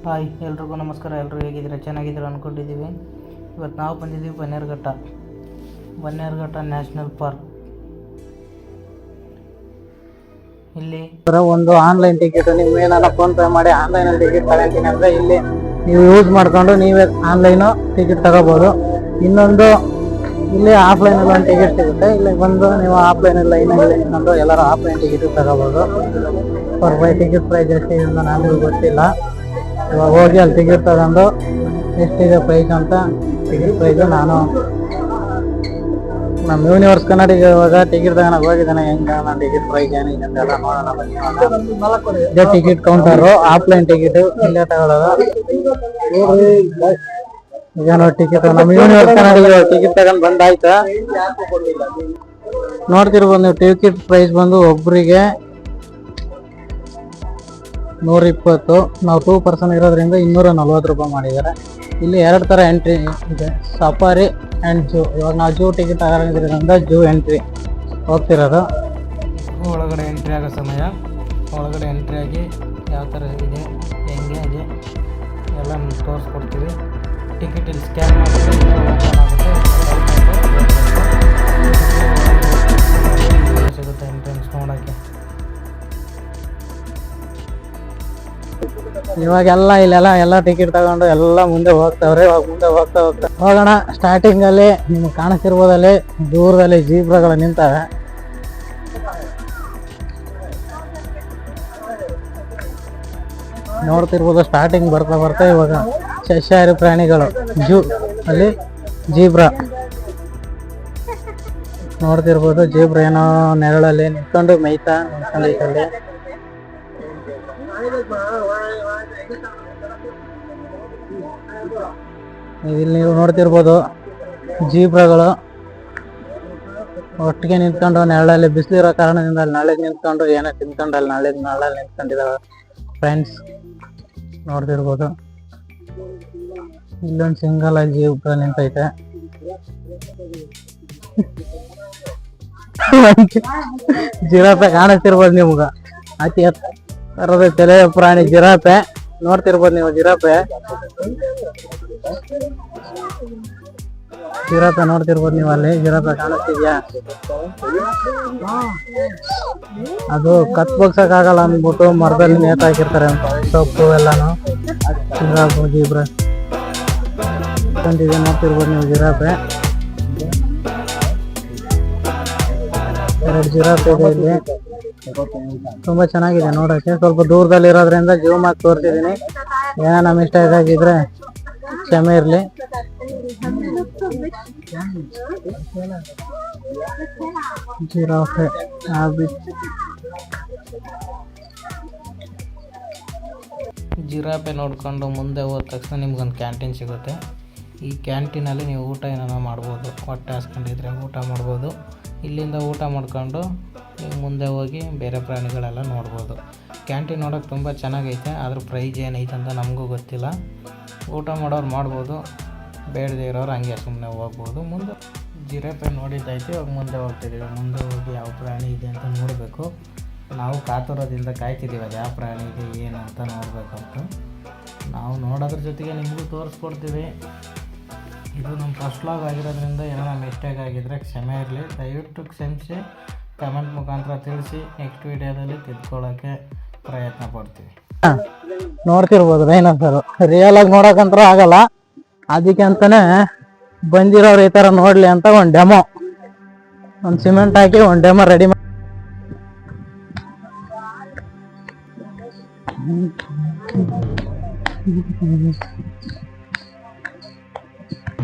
Hi ಎಲ್ರಿಗೂ ನಮಸ್ಕಾರ. ಎಲ್ಲರೂ ಹೇಗಿದ್ದೀರಾ? ಚೆನ್ನಾಗಿದ್ದೀರಾ ಅಂದ್ಕೊಂಡಿದ್ದೀವಿ. ಇವತ್ತು ನಾವು ಬಂದಿದ್ದೀವಿ ಬನ್ನೇರುಘಟ್ಟ ನ್ಯಾಷನಲ್ ಪಾರ್ಕ್. ಇಲ್ಲಿ ಒಂದು ಆನ್ಲೈನ್ ಟಿಕೆಟ್ ನೀವು ಏನಾರ ಫೋನ್ ಪೇ ಮಾಡಿ ಆನ್ಲೈನಲ್ಲಿ ಟಿಕೆಟ್ ತಗೊಂತೀನಿ ಅಂದರೆ ಇಲ್ಲಿ ನೀವು ಯೂಸ್ ಮಾಡಿಕೊಂಡು ನೀವೇ ಆನ್ಲೈನು ಟಿಕೆಟ್ ತಗೋಬೋದು. ಇನ್ನೊಂದು ಇಲ್ಲಿ ಆಫ್ಲೈನಲ್ಲಿ ಒಂದು ಟಿಕೆಟ್ ಸಿಗುತ್ತೆ. ಇಲ್ಲಿ ಬಂದು ನೀವು ಆಫ್ಲೈನಲ್ಲಿ ಲೈನಲ್ಲಿ ನಿಂತ್ಕೊಂಡು ಎಲ್ಲರೂ ಆಫ್ಲೈನ್ ಟಿಕೆಟ್ ತಗೋಬೋದು. ಟಿಕೆಟ್ ಪ್ರೈಸ್ ಎಷ್ಟಿದೆ ಅಂತ ನನಗೂ ಗೊತ್ತಿಲ್ಲ. ಇವಾಗ ಹೋಗಿ ಅಲ್ಲಿ ಟಿಕೆಟ್ ತಗೊಂಡು ಎಷ್ಟಿದೆ ಪ್ರೈಸ್ ಅಂತ ಟಿಕೆಟ್ ಪ್ರೈಸು ನಮ್ಮ ಯೂನಿವರ್ಸ್ ಕನ್ನಡಿಗ ಇವಾಗ ಟಿಕೆಟ್ ತಗೊಳಕ್ ಹೋಗಿದ್ದಾನೆ. ಹೆಂಗ ನಾನು ಟಿಕೆಟ್ ಪ್ರೈಸ್ ಏನಿದೆ ಅಂತೆಲ್ಲ ನೋಡೋಣ. ಇದೇ ಟಿಕೆಟ್ ಕೌಂಟರು, ಆಫ್ಲೈನ್ ಟಿಕೆಟ್ ಇಲ್ಲೇ ತಗೊಳ್ಳೋದು. ಈಗ ನೋಡಿ ಟಿಕೆಟ್ ನಮ್ಮ ಯೂನಿವರ್ಸ್ ಕನ್ನಡಿಗ ಟಿಕೆಟ್ ತಗೊಂಡು ಬಂದಾಯ್ತಾ. ನೋಡ್ತಿರ್ಬೋದು ನೀವು ಟಿಕೆಟ್ ಪ್ರೈಸ್ ಬಂದು ಒಬ್ಬರಿಗೆ 120. ನಾವು 2 ಪರ್ಸನ್ ಇರೋದ್ರಿಂದ 240 ರೂಪಾಯಿ ಮಾಡಿದ್ದಾರೆ. ಇಲ್ಲಿ 2 ಥರ ಎಂಟ್ರಿ ಇದೆ, ಸಫಾರಿ ಆ್ಯಂಡ್ ಜೂ. ಇವಾಗ ನಾವು ಜೂ ಟಿಕೆಟ್ ತಗೊಂಡಿರೋದ್ರಿಂದ ಜೂ ಎಂಟ್ರಿ ಹೋಗ್ತಿರೋದು. ಒಳಗಡೆ ಎಂಟ್ರಿ ಆಗೋ ಸಮಯ, ಒಳಗಡೆ ಎಂಟ್ರಿ ಆಗಿ ಯಾವ ಥರ ಇದೆ ಹೆಂಗೆ ಇದೆ ಎಲ್ಲ ತೋರಿಸ್ಕೊಡ್ತೀವಿ. ಟಿಕೆಟ್ ಇಲ್ಲಿ ಸ್ಕ್ಯಾನ್ ಮಾಡಿದ್ರೆ ಓಪನ್ ಆಗುತ್ತೆ. ಸಿಗುತ್ತೆ ಎಂಟ್ರೆನ್ಸ್ ನೋಡೋಕ್ಕೆ. ಇವಾಗೆಲ್ಲ ಇಲ್ಲೆಲ್ಲ ಟಿಕೆಟ್ ತಗೊಂಡು ಎಲ್ಲ ಮುಂದೆ ಹೋಗ್ತಾವ್ರೆ. ಇವಾಗ ಮುಂದೆ ಹೋಗ್ತಾ ಹೋಗೋಣ. ಸ್ಟಾರ್ಟಿಂಗಲ್ಲಿ ನಿಮ್ಗೆ ಕಾಣಿಸ್ತಿರ್ಬೋದಲ್ಲಿ ದೂರದಲ್ಲಿ ಜೀಬ್ರಾಗಳು ನಿಂತವೆ. ನೋಡ್ತಿರ್ಬೋದು ಸ್ಟಾರ್ಟಿಂಗ್ ಬರ್ತಾ ಇವಾಗ ಸಸ್ಯಾಹಾರಿ ಪ್ರಾಣಿಗಳು ಜೂ ಅಲ್ಲಿ ಜೀಬ್ರಾ ನೋಡ್ತಿರ್ಬೋದು. ಜೀಬ್ರಾ ಏನೋ ನೆರಳಲ್ಲಿ ನಿಂತ್ಕೊಂಡು ಮೇಯ್ತಾ ನಿಂತ್ಕೊಂಡೈತಲ್ಲಿ. ಇಲ್ಲಿ ನೀವು ನೋಡ್ತಿರ್ಬೋದು ಜೀಬ್ರಾಗಳು ಒಟ್ಟಿಗೆ ನಿಂತ್ಕೊಂಡು ನೆರಳಲ್ಲಿ, ಬಿಸಿಲಿರೋ ಕಾರಣದಿಂದ ಅಲ್ಲಿ ನಾಳೆಗೆ ನಿಂತ್ಕೊಂಡು ಏನೋ ತಿನ್ಕೊಂಡು ಅಲ್ಲಿ ನಾಳೆಗೆ ನಿಂತ್ಕೊಂಡಿದ್ದಾವೆ ಫ್ರೆಂಡ್ಸ್. ನೋಡ್ತಿರ್ಬೋದು ಇಲ್ಲೊಂದು ಸಿಂಗಲ್ ಆಗಿ ಜೀಬ್ರಾ ನಿಂತೈತೆ. ಜಿರಾಫೆ ಕಾಣಿಸ್ತಿರ್ಬೋದು ನಿಮ್ಗೆ. ಅತಿ ಎತ್ತರದ ತಲೆಯ ಪ್ರಾಣಿ ಜಿರಾಫೆ ನೋಡ್ತಿರ್ಬೋದು ನೀವು. ಜಿರಾಫೆ ನೋಡ್ತಿರ್ಬೋದು ನೀವು. ಅಲ್ಲಿ ಜಿರಾಫೆ ಕಾಣಿಸ್ತಿದ್ಯಾ? ಅದು ಕತ್ ಬಗ್ಸಕ್ ಆಗಲ್ಲ ಅಂದ್ಬಿಟ್ಟು ಮರದಲ್ಲಿ ನೇತಾಕಿರ್ತಾರೆ ಅಂತ ಸೊಪ್ಪು ಎಲ್ಲಾನು. ಜೀಬ್ರಾ ನೋಡ್ತಿರ್ಬೋದು ನೀವು. ಜಿರಾಫೆ 2 ಜಿರಾಫೆ ಇದೆ ಇಲ್ಲಿ. ತುಂಬಾ ಚೆನ್ನಾಗಿದೆ ನೋಡೋಕೆ. ಸ್ವಲ್ಪ ದೂರದಲ್ಲಿ ಇರೋದ್ರಿಂದ ಜೂಮ್ ಆಗಿ ತೋರಿಸಿದ್ದೀನಿ. ಏನೋ ಮಿಸ್ಟೇಕ್ ಆಗಿದ್ರೆ ಕ್ಷಮೆ ಇರಲಿ. ಜಿರಾಫೆ ಜಿರಾಫೆ ನೋಡ್ಕೊಂಡು ಮುಂದೆ ಹೋದ ತಕ್ಷಣ ನಿಮ್ಗೊಂದು ಕ್ಯಾಂಟೀನ್ ಸಿಗುತ್ತೆ. ಈ ಕ್ಯಾಂಟೀನಲ್ಲಿ ನೀವು ಊಟ ಏನಾರ ಮಾಡ್ಬೋದು. ಹೊಟ್ಟೆ ಹಾಸ್ಕೊಂಡಿದ್ರೆ ಊಟ ಮಾಡ್ಬೋದು. ಇಲ್ಲಿಂದ ಊಟ ಮಾಡ್ಕೊಂಡು ನೀವು ಮುಂದೆ ಹೋಗಿ ಬೇರೆ ಪ್ರಾಣಿಗಳೆಲ್ಲ ನೋಡ್ಬೋದು. ಕ್ಯಾಂಟೀನ್ ನೋಡೋಕೆ ತುಂಬ ಚೆನ್ನಾಗೈತೆ. ಅದ್ರ ಪ್ರೈಸ್ ಏನೈತೆ ಅಂತ ನಮಗೂ ಗೊತ್ತಿಲ್ಲ. ಊಟ ಮಾಡೋರು ಮಾಡ್ಬೋದು, ಬೇಡದೇ ಇರೋರು ಹಂಗೆ ಸುಮ್ಮನೆ ಹೋಗ್ಬೋದು. ಮುಂದೆ ಜಿರಾಫೆ ನೋಡಿದ್ದೈತೆ. ಇವಾಗ ಮುಂದೆ ಹೋಗ್ತಿದ್ದೀವಿ. ಮುಂದೆ ಹೋಗಿ ಯಾವ ಪ್ರಾಣಿ ಇದೆ ಅಂತ ನೋಡಬೇಕು. ನಾವು ಕಾತುರದಿಂದ ಕಾಯ್ತಿದ್ದೀವಿ ಅದು ಯಾವ ಪ್ರಾಣಿ ಇದೆ ಏನು ಅಂತ ನೋಡಬೇಕಂತ. ನಾವು ನೋಡೋದ್ರ ಜೊತೆಗೆ ನಿಮಗೂ ತೋರಿಸ್ಕೊಡ್ತೀವಿ. ಇದು ನಮ್ಮ ಫಸ್ಟ್ ವ್ಲಾಗ್ ಆಗಿರೋದ್ರಿಂದ ಏನೋ ಮಿಸ್ಟೇಕ್ ಆಗಿದ್ದರೆ ಕ್ಷಮೆ ಇರಲಿ. ದಯವಿಟ್ಟು ಕ್ಷಮಿಸಿ ಕಮೆಂಟ್ ಮುಖಾಂತರ ತಿಳಿಸಿ. ನೆಕ್ಸ್ಟ್ ವಿಡಿಯೋದಲ್ಲಿ ತಿದ್ಕೊಳ್ಳೋಕ್ಕೆ ಪ್ರಯತ್ನ ಪಡ್ತೀವಿ. ನೋಡ್ತಿರ್ಬೋದು ಡೈನೋಸರು. ರಿಯಲ್ ಆಗಿ ನೋಡೋಕಂತೂ ಆಗಲ್ಲ. ಅದಕ್ಕೆ ಅಂತಾನೆ ಬಂದಿರೋರು ಈ ಥರ ನೋಡಲಿ ಅಂತ ಒಂದು ಡೆಮೋ, ಒಂದು ಸಿಮೆಂಟ್ ಹಾಕಿ ಒಂದು ಡೆಮೋ ರೆಡಿ ಮಾಡಿ.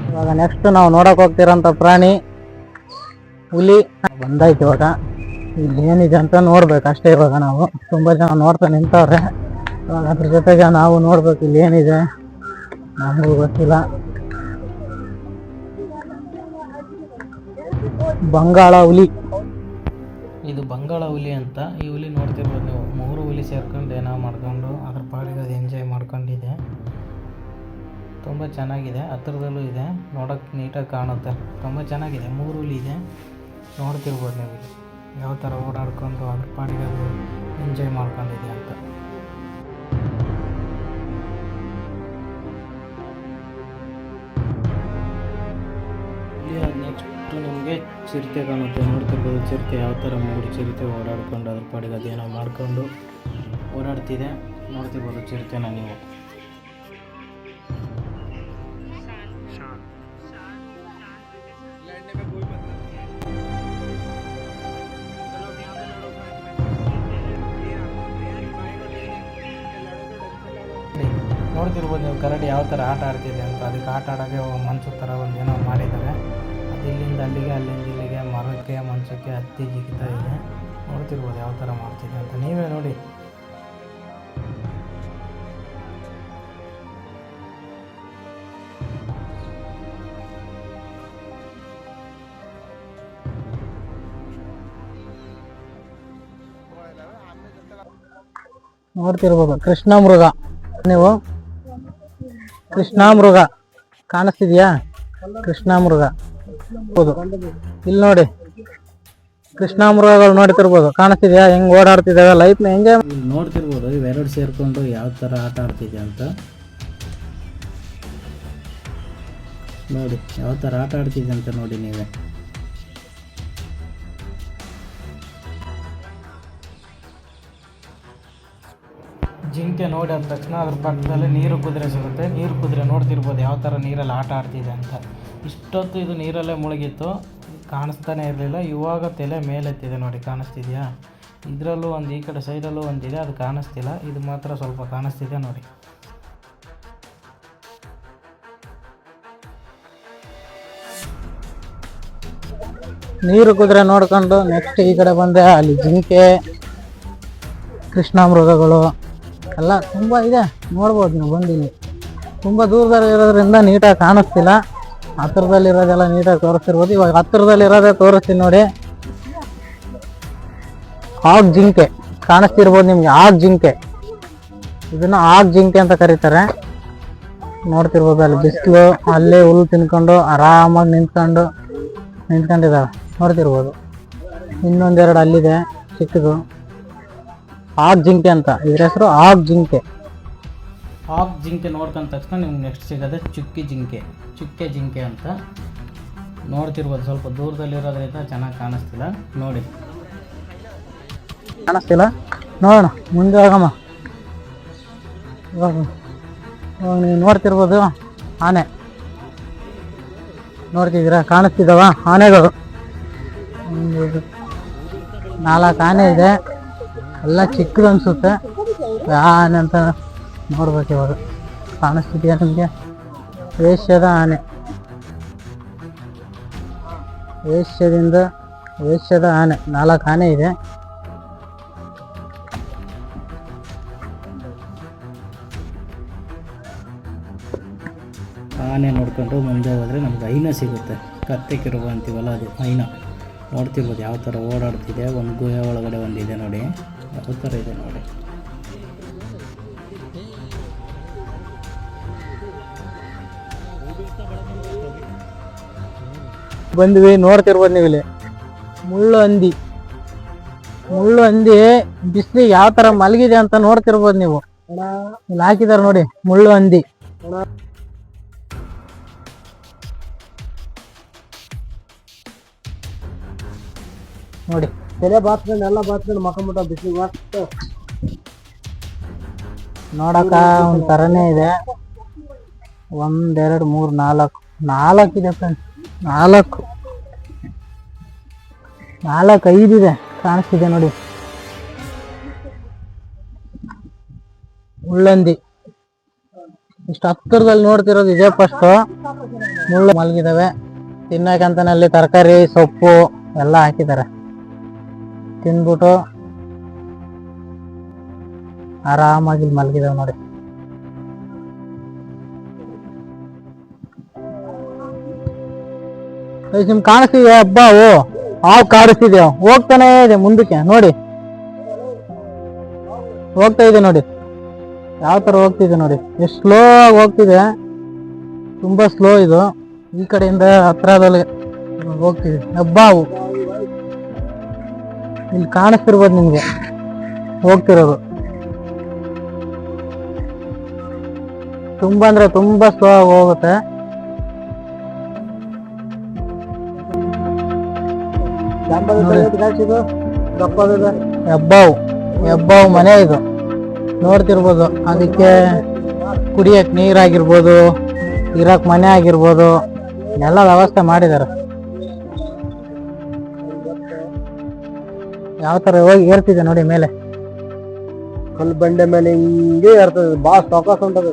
ಇವಾಗ ನೆಕ್ಸ್ಟ್ ನಾವು ನೋಡಕ್ ಹೋಗ್ತಿರೋಂಥ ಪ್ರಾಣಿ ಹುಲಿ ಬಂದಾಯ್ತು. ಇವಾಗ ಇಲ್ಲಿ ಏನಿದೆ ಅಂತ ನೋಡ್ಬೇಕು ಅಷ್ಟೇ. ಇವಾಗ ನಾವು ತುಂಬ ಜನ ನೋಡ್ತಾ ನಿಂತವ್ರೆ. ಇವಾಗ ಅದ್ರ ಜೊತೆಗೆ ನಾವು ನೋಡ್ಬೇಕು ಇಲ್ಲಿ ಏನಿದೆ ನಮಗೂ ಗೊತ್ತಿಲ್ಲ. ಬಂಗಾಳ ಹುಲಿ, ಇದು ಬಂಗಾಳ ಹುಲಿ ಅಂತ. ಈ ಹುಲಿ ನೋಡ್ತಿರ್ಬೋದು ನೀವು. 3 ಹುಲಿ ಸೇರ್ಕೊಂಡು ಏನೋ ಮಾಡ್ಕೊಂಡು ಅದ್ರ ಪಾಡಿಗೆ ಅದು ಎಂಜಾಯ್ ಮಾಡ್ಕೊಂಡಿದೆ. ತುಂಬ ಚೆನ್ನಾಗಿದೆ. ಹತ್ರದಲ್ಲೂ ಇದೆ, ನೋಡೋಕ್ಕೆ ನೀಟಾಗಿ ಕಾಣುತ್ತೆ. ತುಂಬ ಚೆನ್ನಾಗಿದೆ. 3 ಹುಲಿ ಇದೆ. ನೋಡ್ತಿರ್ಬೋದು ನೀವು ಯಾವ ಥರ ಓಡಾಡ್ಕೊಂಡು ಅದ್ರ ಪಾಡಿಗೆ ಅದು ಎಂಜಾಯ್ ಮಾಡ್ಕೊಂಡಿದೆ ಅಂತ. ಚಿರತೆ ಕಾಣುತ್ತೆ, ನೋಡ್ತಿರ್ಬೋದು. ಚಿರತೆ ಯಾವ ಥರ ಮೂರು ಚಿರತೆ ಓಡಾಡ್ಕೊಂಡು ಅದ್ರ ಪಾಡಿಗೆ ಅದೇನೋ ಮಾಡ್ಕೊಂಡು ಓಡಾಡ್ತಿದೆ. ನೋಡ್ತಿರ್ಬೋದು ಚಿರತೆನ ನೀವು. ನೋಡ್ತಿರ್ಬೋದು ನೀವು ಕರಡಿ ಯಾವ ಥರ ಆಟ ಆಡ್ತಿದೆ ಅಂತ. ಅದಕ್ಕೆ ಆಟ ಆಡೋಕ್ಕೆ ಮಂಚದ ಥರ ಒಂದು ಏನೋ ಮಾಡಿದ್ದಾರೆ. ಅದು ಇಲ್ಲಿಂದ ಅಲ್ಲಿಗೆ, ಅಲ್ಲಿಂದ ಇಲ್ಲಿಗೆ, ಮರಕ್ಕೆ ಮಂಚಕ್ಕೆ ಹತ್ತಿ ಜಿಗ್ತಾ ಇದೆ. ನೋಡ್ತಿರ್ಬೋದು ಯಾವ ಥರ ಮಾಡ್ತಿದೆ ಅಂತ, ನೀವೇ ನೋಡಿ. ನೋಡ್ತಿರ್ಬೋದು ಕೃಷ್ಣ ಮೃಗ. ನೀವು ಕೃಷ್ಣ ಮೃಗ ಕಾಣಿಸ್ತಿದ್ಯಾ? ಕೃಷ್ಣ ಮೃಗ ಹೌದು. ಇಲ್ಲಿ ನೋಡಿ ಕೃಷ್ಣ ಮೃಗಗಳು ನೋಡ್ತಿರ್ಬೋದು, ಕಾಣಿಸ್ತಿದ್ಯಾ ಹೆಂಗ್ ಓಡಾಡ್ತಿದ್ದಾವೆ, ಲೈಫ್ನ ಎಂಜಾಯ್. ಇಲ್ಲಿ ನೋಡ್ತಿರ್ಬೋದು ಇವೆರಡು ಸೇರ್ಕೊಂಡು ಯಾವ ಥರ ಆಟ ಆಡ್ತಿದೆ ಅಂತ ನೋಡಿ. ಯಾವ ಥರ ಆಟ ಆಡ್ತಿದೆ ಅಂತ ನೋಡಿ ನೀವೇ. ಜಿಂಕೆ ನೋಡಿ ಆದ ತಕ್ಷಣ ಅದ್ರ ಪಕ್ಕದಲ್ಲಿ ನೀರು ಕುದುರೆ ಸಿಗುತ್ತೆ. ನೀರು ಕುದುರೆ ನೋಡ್ತಿರ್ಬೋದು ಯಾವ ಥರ ನೀರಲ್ಲಿ ಆಟ ಆಡ್ತಿದೆ ಅಂತ. ಇಷ್ಟೊತ್ತು ಇದು ನೀರಲ್ಲೇ ಮುಳುಗಿತ್ತು, ಕಾಣಿಸ್ತಾನೆ ಇರಲಿಲ್ಲ. ಇವಾಗ ತಲೆ ಮೇಲೆತ್ತಿದೆ ನೋಡಿ, ಕಾಣಿಸ್ತಿದೆಯಾ? ಇದರಲ್ಲೂ ಒಂದು ಈ ಕಡೆ ಸೈಡಲ್ಲೂ ಒಂದಿದೆ, ಅದು ಕಾಣಿಸ್ತಿಲ್ಲ. ಇದು ಮಾತ್ರ ಸ್ವಲ್ಪ ಕಾಣಿಸ್ತಿದೆ ನೋಡಿ. ನೀರು ಕುದುರೆ ನೋಡ್ಕೊಂಡು ನೆಕ್ಸ್ಟ್ ಈ ಕಡೆ ಬಂದೆ. ಅಲ್ಲಿ ಜಿಂಕೆ, ಕೃಷ್ಣ ಮೃಗಗಳು ಎಲ್ಲ ತುಂಬ ಇದೆ, ನೋಡ್ಬೋದು ನೀವು ಬಂದಿಲ್ಲಿ. ತುಂಬ ದೂರದಲ್ಲಿ ಇರೋದ್ರಿಂದ ನೀಟಾಗಿ ಕಾಣಿಸ್ತಿಲ್ಲ, ಹತ್ತಿರದಲ್ಲಿ ಇರೋದೆಲ್ಲ ನೀಟಾಗಿ ತೋರಿಸ್ತಿರ್ಬೋದು. ಇವಾಗ ಹತ್ತಿರದಲ್ಲಿ ಇರೋದೇ ತೋರಿಸ್ತೀನಿ ನೋಡಿ. ಆಗ್ ಜಿಂಕೆ ಕಾಣಿಸ್ತಿರ್ಬೋದು ನಿಮ್ಗೆ, ಆಗ್ ಜಿಂಕೆ. ಇದನ್ನ ಆಗ್ ಜಿಂಕೆ ಅಂತ ಕರೀತಾರೆ. ನೋಡ್ತಿರ್ಬೋದು ಅಲ್ಲಿ ಬಿಸಿಲು, ಅಲ್ಲೇ ಹುಲ್ಲು ತಿನ್ಕೊಂಡು ಆರಾಮಾಗಿ ನಿಂತ್ಕೊಂಡಿದ್ದಾವೆ, ನೋಡ್ತಿರ್ಬೋದು. ಇನ್ನೊಂದೆರಡು ಅಲ್ಲಿದೆ ಚಿಕ್ಕದು, ಆಗ್ ಜಿಂಕೆ ಅಂತ. ಇದ್ರ ಹೆಸರು ಆಗ್ ಜಿಂಕೆ. ಆಗ್ ಜಿಂಕೆ ನೋಡ್ಕೊಂಡ ತಕ್ಷಣ ನಿಮ್ಗೆ ನೆಕ್ಸ್ಟ್ ಸಿಗೋದೆ ಚುಕ್ಕೆ ಜಿಂಕೆ ಅಂತ. ನೋಡ್ತಿರ್ಬೋದು ಸ್ವಲ್ಪ ದೂರದಲ್ಲಿರೋದ್ರಿಂದ ಚೆನ್ನಾಗಿ ಕಾಣಿಸ್ತಿಲ್ಲ ನೋಡಿ. ಕಾಣಿಸ್ತಿಲ್ಲ, ನೋಡೋಣ ಮುಂದೆ ಹೋಗಮ್ಮ. ಇವಾಗ ನೀವು ನೋಡ್ತಿರ್ಬೋದು ಆನೆ, ನೋಡ್ತಿದ್ದೀರಾ? ಕಾಣಿಸ್ತಿದ್ದಾವ ಆನೆಗಳು. 4 ಆನೆ ಇದೆ, ಎಲ್ಲ ಚಿಕ್ಕದು ಅನಿಸುತ್ತೆ. ಆನೆ ಅಂತ ನೋಡ್ಬೇಕು ಇವಾಗ. ಕಾಣಿಸ್ತಿದೆಯಾ ನಿಮಗೆ? ಏಷ್ಯಾದ ಆನೆ, ಏಷ್ಯಾದ ಆನೆ. 4 ಆನೆ ಇದೆ. ಆನೆ ನೋಡ್ಕೊಂಡು ಮುಂದೆ ಹೋದರೆ ನಮ್ಗೆ ಹೈನ ಸಿಗುತ್ತೆ. ಕತ್ತೆ ಕಿರುಬ ಅಂತೀವಲ್ಲ, ಅದು ಹೈನ. ನೋಡ್ತಿರ್ಬೋದು ಯಾವ ಥರ ಓಡಾಡ್ತಿದೆ. ಒಂದು ಗುಹೆ ಒಳಗಡೆ ಒಂದಿದೆ ನೋಡಿ, ಯಾವ ಥರ ಇದೆ ನೋಡಿ. ಬಂದ್ವಿ, ನೋಡ್ತಿರ್ಬೋದು ನೀವು ಇಲ್ಲಿ ಮುಳ್ಳು ಹಂದಿ ಬಿಸಿಲಿಗೆ ಯಾವ ತರ ಮಲಗಿದೆ ಅಂತ ನೋಡ್ತಿರ್ಬೋದು ನೀವು. ಇಲ್ಲಿ ಹಾಕಿದಾರೆ ನೋಡಿ ಮುಳ್ಳು ಹಂದಿ. ನೋಡಿ ತಲೆ ಬಾತ್ಕೊಂಡು ಎಲ್ಲ ಬಾತ್ಕೊಂಡು ಮಕ್ಕಂಬಿಟ್ಟ ಬಿಸಿಲಿಗೆ. ನೋಡಕ ಒಂದ್ ತರನೇ ಇದೆ. 1 2 3 4 ಇದೆ ಫ್ರೆಂಡ್ಸ್. 4 5 ಇದೆ, ಕಾಣಿಸ್ತಿದೆ ನೋಡಿ. ಮುಳ್ಳಂದಿ ಇಷ್ಟು ಹತ್ತಿರದಲ್ಲಿ ನೋಡ್ತಿರೋದು ಇದೆ ಫಸ್ಟ್. ಮುಳ್ಳು ಮಲಗಿದಾವೆ. ತಿನ್ನಕಂತಾನೆ ಅಲ್ಲಿ ತರಕಾರಿ ಸೊಪ್ಪು ಎಲ್ಲ ಹಾಕಿದ್ದಾರೆ. ತಿನ್ಬಿಟ್ಟು ಆರಾಮಾಗಿ ಮಲಗಿದಾವೆ ನೋಡಿ. ನಿಮ್ ಕಾಣಿಸ್ತಿದೆ ಹಬ್ಬವು, ಹಾವು ಕಾಣಿಸ್ತಿದೆ, ಹೋಗ್ತಾನೆ ಇದೆ ಮುಂದಕ್ಕೆ ನೋಡಿ. ಹೋಗ್ತಾ ಇದೆ ನೋಡಿ, ಯಾವ ತರ ಹೋಗ್ತಿದೆ ನೋಡಿ, ಎಷ್ಟು ಸ್ಲೋ ಆಗಿ ಹೋಗ್ತಿದೆ. ತುಂಬಾ ಸ್ಲೋ ಇದು. ಈ ಕಡೆಯಿಂದ ಹತ್ರದಲ್ಲಿ ಹೋಗ್ತಿದೆ ಹಬ್ಬವು. ಇಲ್ಲಿ ಕಾಣಿಸ್ತಿರ್ಬೋದು ನಿಮ್ಗೆ ಹೋಗ್ತಿರೋದು. ತುಂಬಾ ಅಂದ್ರೆ ತುಂಬಾ ಸ್ಲೋ ಆಗಿ ಹೋಗುತ್ತೆ. ಹೆಬ್ಬಾವು ಮನೆ ಇದು ನೋಡ್ತಿರ್ಬೋದು. ಅದಕ್ಕೆ ಕುಡಿಯಕ್ ನೀರಾಗಿರ್ಬೋದು, ಇರಕ್ ಮನೆ ಆಗಿರ್ಬೋದು, ಎಲ್ಲ ವ್ಯವಸ್ಥೆ ಮಾಡಿದ್ದಾರೆ. ಯಾವ ತರ ಹೋಗಿ ಏರ್ತಿದೆ ನೋಡಿ ಮೇಲೆ, ಕಲ್ಲು ಬಂಡೆ ಮೇಲೆ ಹಿಂಗೆ ಏರ್ತದೆ. ಬಾಳ ಸಾವಕಾಶ ಉಂಟದ.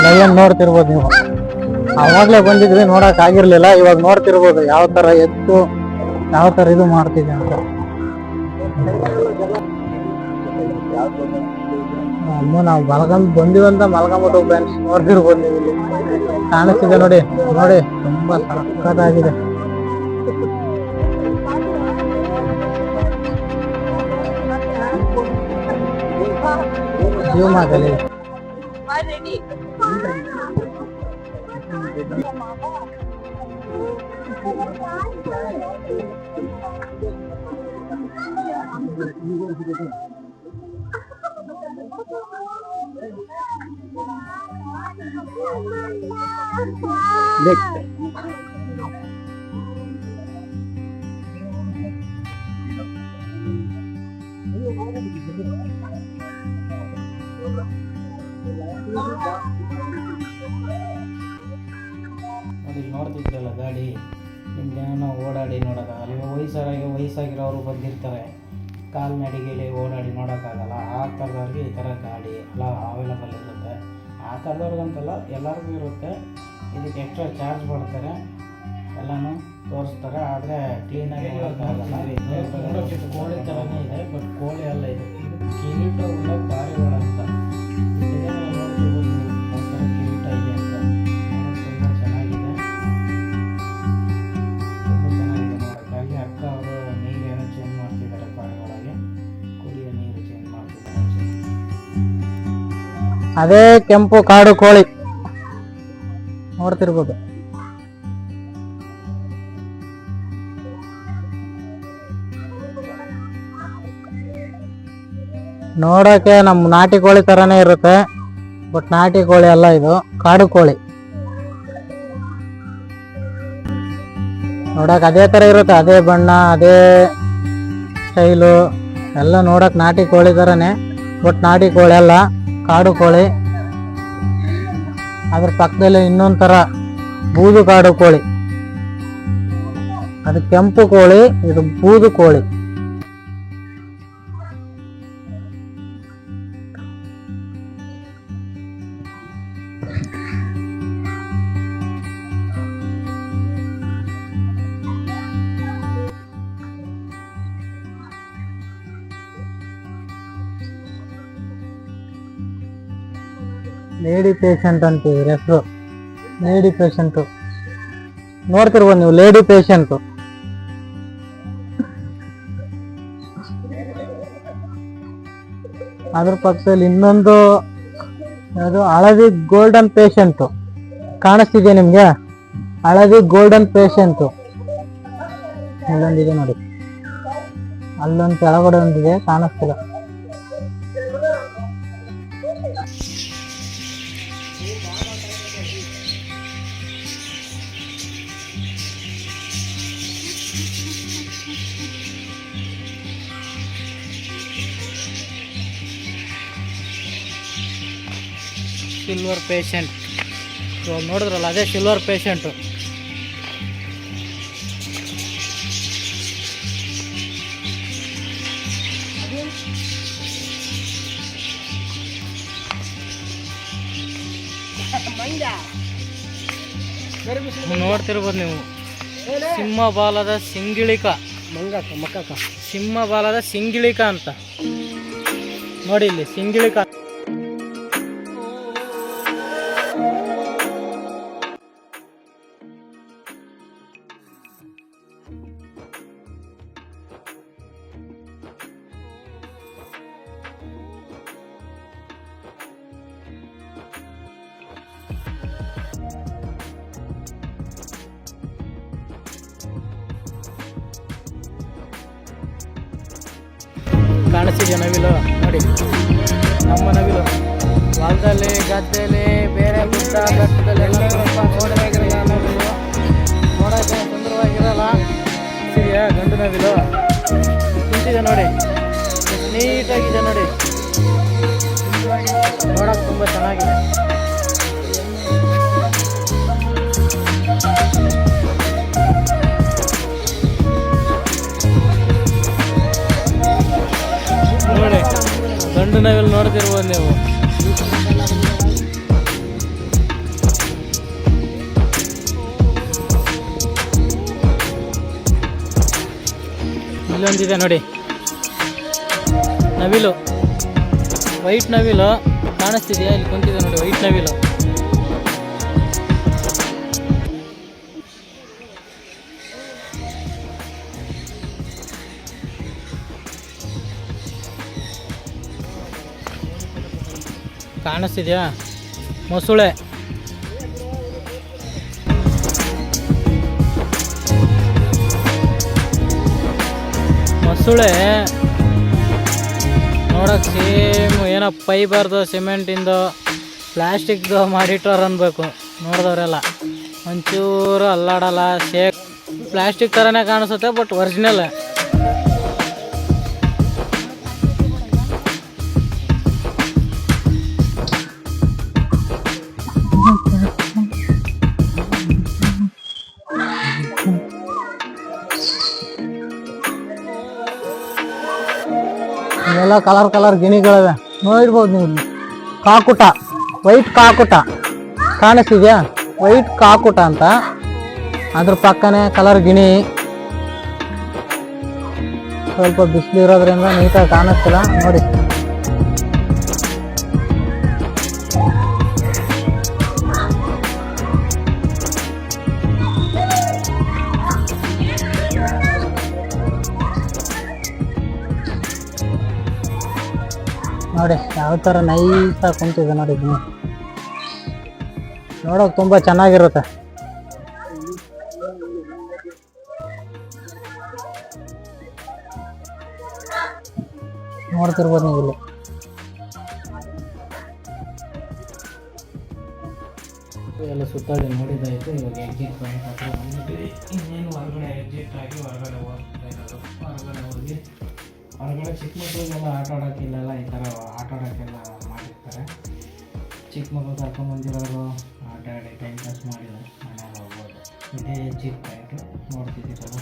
ಲಯನ್ ನೋಡ್ತಿರ್ಬೋದು ನೀವು. ಅವಾಗ್ಲೇ ಬಂದಿದ್ವಿ, ನೋಡಕ್ ಆಗಿರ್ಲಿಲ್ಲ. ಇವಾಗ ನೋಡ್ತಿರ್ಬೋದು ಯಾವ ತರ ಎತ್ತು ಯಾವ ತರ ಇದು ಮಾಡ್ತಿದೆ ಅಂತ. ಅಮ್ಮ ನಾವು ಬಂದಿವಂತ ಮಲ್ಕೊಂಬಿಟ್ಟು ಫ್ರೆಂಡ್ಸ್, ನೋಡ್ತಿರ್ಬೋದು ನೀವು. ಇಲ್ಲಿ ಕಾಣಿಸ್ತಿದೆ ನೋಡಿ, ನೋಡಿ ತುಂಬಾ ಸಖತ್ತಾಗಿದೆ. ಜೂಮ್ ಆಗಲಿ. ನೋಡಿ ನೋಡ್ತಿದ್ರಲ್ಲ ಗಾಡಿ, ನಿಮ್ಗೇನೋ ಓಡಾಡಿ ನೋಡೋಕ್ಕಾಗಲ್ಲ. ಇವಾಗ ವಯಸ್ಸಾಗಿರೋರು ಬಂದಿರ್ತಾರೆ, ಕಾಲ್ನಡಿಗೆಯಲ್ಲಿ ಓಡಾಡಿ ನೋಡೋಕ್ಕಾಗಲ್ಲ. ಆ ಥರದವ್ರಿಗೆ ಈ ಥರ ಗಾಡಿ ಎಲ್ಲ ಅವೈಲಬಲ್ ಇರುತ್ತೆ. ಆ ಥರದವ್ರಿಗಂತಲ್ಲ, ಎಲ್ಲರಿಗೂ ಇರುತ್ತೆ. ಇದಕ್ಕೆ ಎಕ್ಸ್ಟ್ರಾ ಚಾರ್ಜ್ ಮಾಡ್ತಾರೆ, ಎಲ್ಲನೂ ತೋರಿಸ್ತಾರೆ. ಆದರೆ ಕ್ಲೀನಾಗಿ ನೋಡೋಕ್ಕಾಗಲ್ಲ. ನೋಡೋಕ್ಕೆ ಕೋಳಿ ಥರನೇ ಇದೆ, ಬಟ್ ಕೋಳಿ ಅಲ್ಲ ಇದು. ಇದು ಕಿರೀಟವುಳ್ಳ ಪಾರಿವಾಳ ಅಂತ. ಇದನ್ನು ನೋಡ್ತಿರ್ಬೋದು ಒಂಥರ ಕಿರೀಟ ಇದೆ ಅಂತ. ನೋಡೋಕೆ ತುಂಬ ಚೆನ್ನಾಗಿದೆ, ತುಂಬ ಚೆನ್ನಾಗಿದೆ ನೋಡೋಕ್ಕೆ. ಅಲ್ಲಿ ಅಕ್ಕ ಅವರು ನೀರೇನೋ ಚೇಂಜ್ ಮಾಡ್ತಿದ್ದಾರೆ ಪಾರಿವಾಳಗೆ, ಕುಡಿಯೋ ನೀರು ಚೇಂಜ್ ಮಾಡ್ತಿದ್ದಾರೆ. ಅದೇ ಕೆಂಪು ಕಾಡು ಕೋಳಿ ನೋಡ್ತಿರ್ಬೋದು. ನೋಡೋಕೆ ನಮ್ಮ ನಾಟಿ ಕೋಳಿ ತರಾನೇ ಇರುತ್ತೆ, ಬಟ್ ನಾಟಿ ಕೋಳಿ ಅಲ್ಲ, ಇದು ಕಾಡು ಕೋಳಿ. ನೋಡಕ್ ಅದೇ ತರ ಇರುತ್ತೆ, ಅದೇ ಬಣ್ಣ, ಅದೇ ಸ್ಟೈಲು ಎಲ್ಲ ನೋಡಕ್ ನಾಟಿ ಕೋಳಿ ತರಾನೇ, ಬಟ್ ನಾಟಿ ಕೋಳಿ ಅಲ್ಲ, ಕಾಡು ಕೋಳಿ. ಅದ್ರ ಪಕ್ಕದಲ್ಲಿ ಇನ್ನೊಂದ್ ತರ ಬೂದು ಕಾಡು ಕೋಳಿ. ಅದು ಕೆಂಪು ಕೋಳಿ, ಇದು ಬೂದು ಕೋಳಿ. ಲೇಡಿ ಪೇಷಂಟ್ ಅಂತೀವಿ ಹೆಸರು, ಲೇಡಿ ಪೇಷಂಟು ನೋಡ್ತಿರ್ಬೋದು ನೀವು, ಲೇಡಿ ಪೇಷಂಟು. ಅದ್ರ ಪಕ್ಕದಲ್ಲಿ ಇನ್ನೊಂದು ಅದು ಹಳದಿ ಗೋಲ್ಡನ್ ಪೇಷಂಟು ಕಾಣಿಸ್ತಿದೆ ನಿಮ್ಗೆ, ಹಳದಿ ಗೋಲ್ಡನ್ ಪೇಷಂಟು. ಇಲ್ಲೊಂದಿದೆ ನೋಡಿ, ಅಲ್ಲೊಂದು ಕೆಳಗಡೆ ಒಂದಿದೆ, ಕಾಣಿಸ್ತಿಲ್ಲ. ಸಿಲ್ವರ್ ಪೇಷಂಟ್ ಇವಾಗ ನೋಡಿದ್ರಲ್ಲ, ಅದೇ ಸಿಲ್ವರ್ ಪೇಷಂಟು. ನೋಡ್ತಿರ್ಬೋದು ನೀವು, ಸಿಂಹ ಬಾಲದ ಸಿಂಗಿಳಿಕ, ಸಿಂಹ ಬಾಲದ ಸಿಂಗಿಳಿಕ ಅಂತ ನೋಡಿ, ಇಲ್ಲಿ ಸಿಂಗಿಳಿಕ. ಕಾಣಿಸ್ತಿದೆಯಾ ನವಿಲು? ನೋಡಿ ನಮ್ಮ ನವಿಲು. ಹೊಲದಲ್ಲಿ ಗದ್ದೆಯಲ್ಲಿ ಬೇರೆ ಗುಡ್ಡ ಬೆಟ್ಟದಲ್ಲೆಲ್ಲ ಸ್ವಲ್ಪ ನೋಡೋದಾಗಿರಲ್ಲ ನವಿಲು ನೋಡೋಕ್ಕೆ ಸುಂದರವಾಗಿರಲ್ಲ. ಇದೆಯಾ ಗಂಡು ನವಿಲು ಕುಂತಿದೆ ನೋಡಿ, ನೀಟಾಗಿದೆ ನೋಡಿ, ನೋಡೋಕೆ ತುಂಬ ಚೆನ್ನಾಗಿದೆ. ನೋಡಿ ಗಂಡು ನವಿಲು ನೋಡ್ತಿರ್ಬೋದು ನೀವು. ಇಲ್ಲೊಂದಿದೆ ನೋಡಿ ನವಿಲು, ವೈಟ್ ನವಿಲು ಕಾಣಿಸ್ತಿದೆಯಾ? ಇಲ್ಲಿ ಕುಂತಿದೆ ನೋಡಿ ವೈಟ್ ನವಿಲು. ಕಾಣಿಸ್ತಿದೆಯಾ? ಮೊಸುಳೆ, ಮೊಸುಳೆ ನೋಡೋಕೆ ಸೇಮ್ ಏನೋ ಫೈಬರ್ದು ಸಿಮೆಂಟಿಂದು ಪ್ಲಾಸ್ಟಿಕ್ದು ಮಾಡಿಟ್ಟವ್ರು ಅನ್ಬೇಕು ನೋಡಿದವರೆಲ್ಲ. ಒಂಚೂರು ಅಲ್ಲಾಡಲ್ಲ, ಪ್ಲಾಸ್ಟಿಕ್ ಥರನೇ ಕಾಣಿಸುತ್ತೆ ಬಟ್ ಒರಿಜಿನಲ್. ಇವೆಲ್ಲ ಕಲರ್ ಗಿಣಿಗಳಿವೆ ನೋಡಿರ್ಬೋದು ನೀವು. ಕಾಕುಟ, ವೈಟ್ ಕಾಕುಟ ಕಾಣಿಸ್ತಿದ್ಯಾ? ವೈಟ್ ಕಾಕುಟ ಅಂತ. ಅದ್ರ ಪಕ್ಕನೇ ಕಲರ್ ಗಿಣಿ. ಸ್ವಲ್ಪ ಬಿಸಿಲು ಇರೋದ್ರಿಂದ ನೀಟಾಗಿ ಕಾಣಿಸ್ತಿಲ್ಲ ನೋಡಿ. ನೋಡಿ ಯಾವ ಥರ ನೈಸಾಗಿ ಕುಂತಿದೆ ನೋಡಿ. ನೋಡೋಕೆ ತುಂಬ ಚೆನ್ನಾಗಿರುತ್ತೆ. ನೋಡ್ತಿರ್ಬೋದು ನೀವು ಇಲ್ಲಿ. ಎಲ್ಲ ಸುತ್ತಾಡಿ ನೋಡಿದಾಯಿತು. ಇವಾಗ ಎಕ್ಸಿಟ್ ಪಾಯಿಂಟ್ ಹತ್ರ ಬಂದ್ಬಿಟ್ಟು ಇನ್ನೇನು ಹೊರಗಡೆ ಎಕ್ಸಿಟ್ ಆಗಿ ಹೊರಗಡೆ ಹೋಗ್ತಾ ಇರೋದು. ಹೊರಗಡೆ ಹೋಗಿ ಹೊರಗಡೆ ಚಿಕ್ಕ ಮಕ್ಕಳಿಗೆಲ್ಲ ಆಟ ಆಡೋಕ್ಕಿಲ್ಲೆಲ್ಲ ಈ ಥರ ಆಟ ಆಡೋಕ್ಕೆಲ್ಲ ಮಾಡಿರ್ತಾರೆ. ಚಿಕ್ಕ ಮಕ್ಕಳು ಕರ್ಕೊಂಡ್ಬಂದಿರೋರು ಆಟ ಆಡಿ ಟೈಮ್ ಪಾಸ್ ಮಾಡಿದರೆ ಮನೆಯಲ್ಲಿ ಹೋಗ್ಬೋದು. ಇದೇ ಎಕ್ಸಿಟ್ ಪಾಯಿಂಟು ನೋಡ್ತಿದ್ದೀರಲ್ಲ.